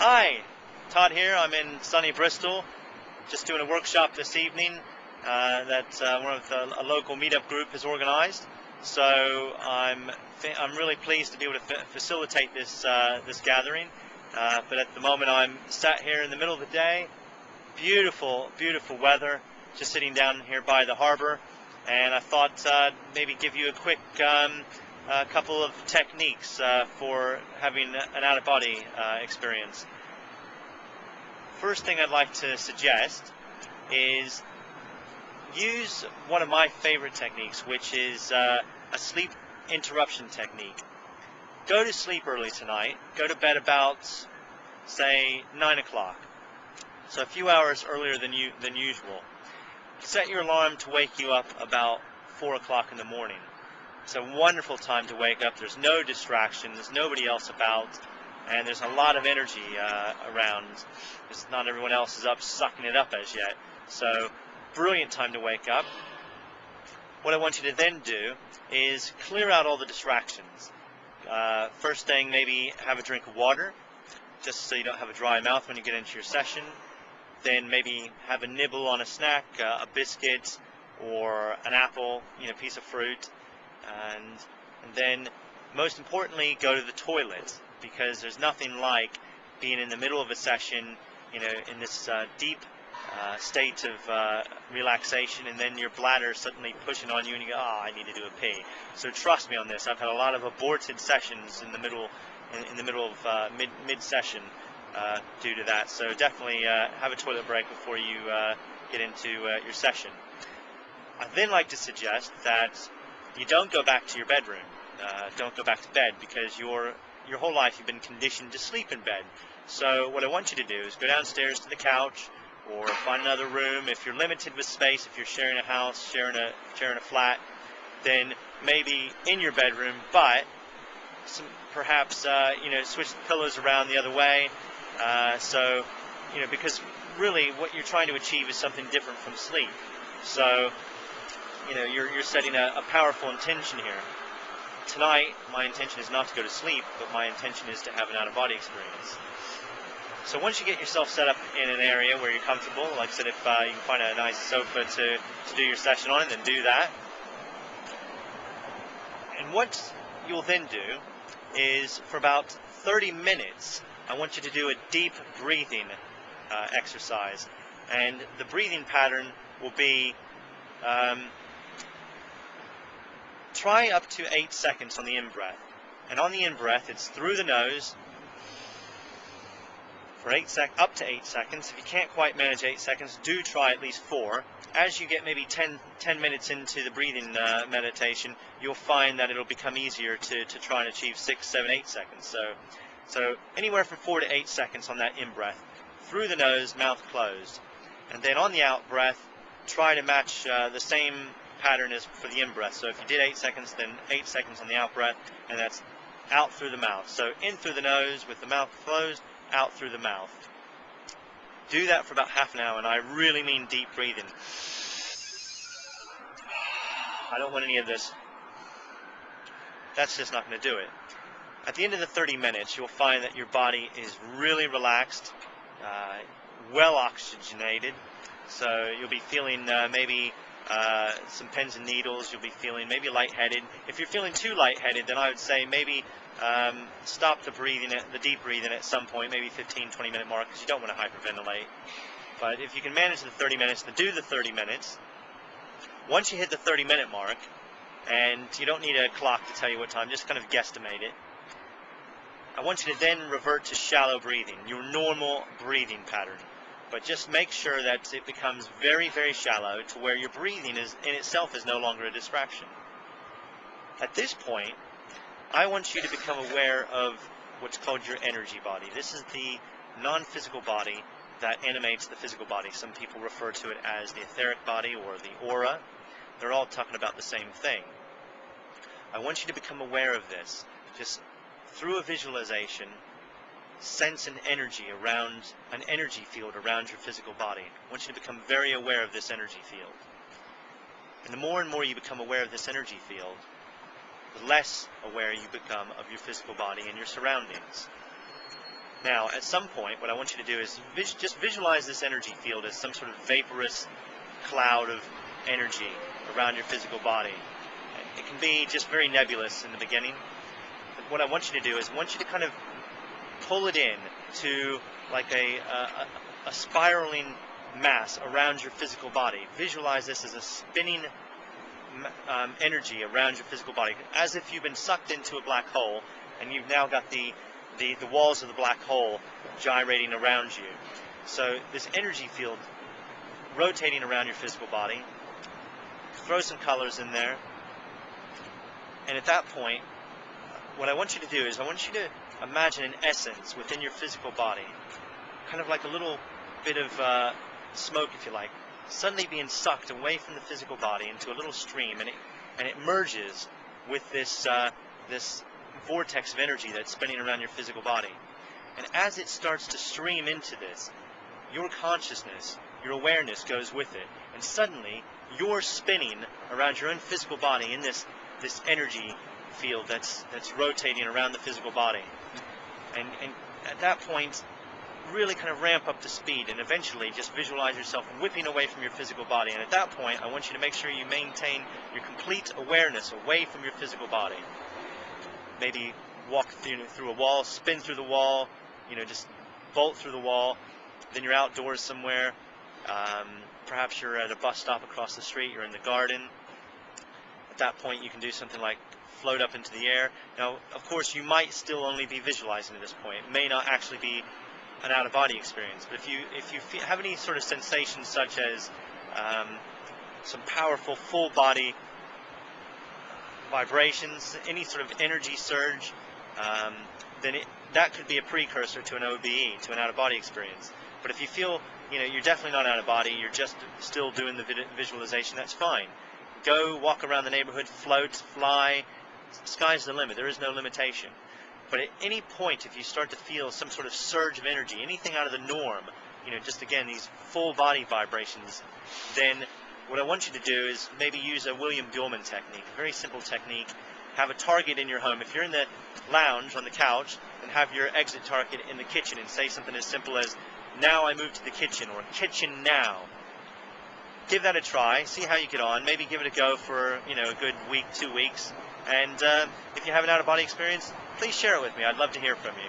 Hi, Todd here. I'm in sunny Bristol, just doing a workshop this evening that one of a local meetup group has organized. So I'm really pleased to be able to facilitate this gathering. But at the moment I'm sat here in the middle of the day. Beautiful, beautiful weather. Just sitting down here by the harbor, and I thought maybe give you a quick couple of techniques for having an out-of-body experience. First thing I'd like to suggest is use one of my favorite techniques, which is a sleep interruption technique. Go to sleep early tonight. Go to bed about, say, 9 o'clock. So a few hours earlier than usual. Set your alarm to wake you up about 4 o'clock in the morning. It's a wonderful time to wake up. There's no distraction. There's nobody else about. And there's a lot of energy around. Because not everyone else is up sucking it up as yet. So, brilliant time to wake up. What I want you to then do is clear out all the distractions. First thing, maybe have a drink of water, just so you don't have a dry mouth when you get into your session. Then maybe have a nibble on a snack, a biscuit or an apple, piece of fruit. And then, most importantly, go to the toilet, because there's nothing like being in the middle of a session, in this deep state of relaxation, and then your bladder suddenly pushing on you, and you go, "Oh, I need to do a pee." So trust me on this. I've had a lot of aborted sessions in the middle of mid-session due to that. So definitely have a toilet break before you get into your session. I then like to suggest that you don't go back to your bedroom. Don't go back to bed, because your whole life you've been conditioned to sleep in bed. So what I want you to do is go downstairs to the couch, or find another room. If you're limited with space, if you're sharing a house, sharing a flat, then maybe in your bedroom, but perhaps switch the pillows around the other way. So because really what you're trying to achieve is something different from sleep. So you're setting a powerful intention here. Tonight, my intention is not to go to sleep, but my intention is to have an out-of-body experience. So once you get yourself set up in an area where you're comfortable, like I said, if you can find a nice sofa to do your session on, then do that. And what you'll then do is, for about 30 minutes, I want you to do a deep breathing exercise. And the breathing pattern will be try up to 8 seconds on the in-breath. And on the in-breath, it's through the nose for up to 8 seconds. If you can't quite manage 8 seconds, do try at least 4. As you get maybe 10 minutes into the breathing meditation, you'll find that it'll become easier to try and achieve 6, 7, 8 seconds. So anywhere from 4 to 8 seconds on that in-breath, through the nose, mouth closed. And then on the out-breath, try to match the same pattern as for the in-breath. So if you did 8 seconds, then 8 seconds on the out-breath, and that's out through the mouth. So in through the nose with the mouth closed, out through the mouth. Do that for about half an hour, and I really mean deep breathing. I don't want any of this. That's just not going to do it. At the end of the 30 minutes, you'll find that your body is really relaxed, well oxygenated. So you'll be feeling maybe some pins and needles. You'll be feeling maybe lightheaded. If you're feeling too lightheaded, then I would say maybe stop the deep breathing at some point, maybe 15-20 minute mark, because you don't want to hyperventilate. But if you can manage the 30 minutes, then do the 30 minutes. Once you hit the 30-minute mark, and you don't need a clock to tell you what time, just kind of guesstimate it, I want you to then revert to shallow breathing, your normal breathing pattern. But just make sure that it becomes very, very shallow, to where your breathing in itself is no longer a distraction. At this point, I want you to become aware of what's called your energy body. This is the non-physical body that animates the physical body. Some people refer to it as the etheric body or the aura. They're all talking about the same thing. I want you to become aware of this. Just through a visualization, sense an energy field around your physical body. I want you to become very aware of this energy field. And the more and more you become aware of this energy field, the less aware you become of your physical body and your surroundings. Now, at some point, what I want you to do is just visualize this energy field as some sort of vaporous cloud of energy around your physical body. It can be just very nebulous in the beginning. But what I want you to do is I want you to kind of pull it in to like a spiraling mass around your physical body. Visualize this as a spinning energy around your physical body, as if you've been sucked into a black hole and you've now got the walls of the black hole gyrating around you. So this energy field rotating around your physical body. Throw some colors in there. And at that point, what I want you to do is I want you to imagine an essence within your physical body, kind of like a little bit of smoke, if you like, suddenly being sucked away from the physical body into a little stream, and it merges with this this vortex of energy that's spinning around your physical body. And as it starts to stream into this, your consciousness, your awareness goes with it, and suddenly you're spinning around your own physical body in this energy field that's rotating around the physical body. And at that point, really kind of ramp up the speed, and eventually just visualize yourself whipping away from your physical body. And at that point, I want you to make sure you maintain your complete awareness away from your physical body. Maybe walk through a wall, spin through the wall, just bolt through the wall. Then you're outdoors somewhere. Perhaps you're at a bus stop across the street, you're in the garden. At that point, you can do something like float up into the air. Now, of course, you might still only be visualizing at this point. It may not actually be an out-of-body experience, but if you have any sort of sensations such as some powerful full-body vibrations, any sort of energy surge, then that could be a precursor to an OBE, to an out-of-body experience. But if you feel, you're definitely not out-of-body, you're just still doing the visualization, that's fine. Go walk around the neighborhood, float, fly. Sky's the limit. There is no limitation. But at any point, if you start to feel some sort of surge of energy, anything out of the norm, just again, these full body vibrations, then what I want you to do is maybe use a William Buellman technique, a very simple technique. Have a target in your home. If you're in the lounge on the couch, then have your exit target in the kitchen and say something as simple as, "Now I move to the kitchen," or "Kitchen now." Give that a try. See how you get on. Maybe give it a go for a good week, 2 weeks. And if you have an out-of-body experience, please share it with me. I'd love to hear from you.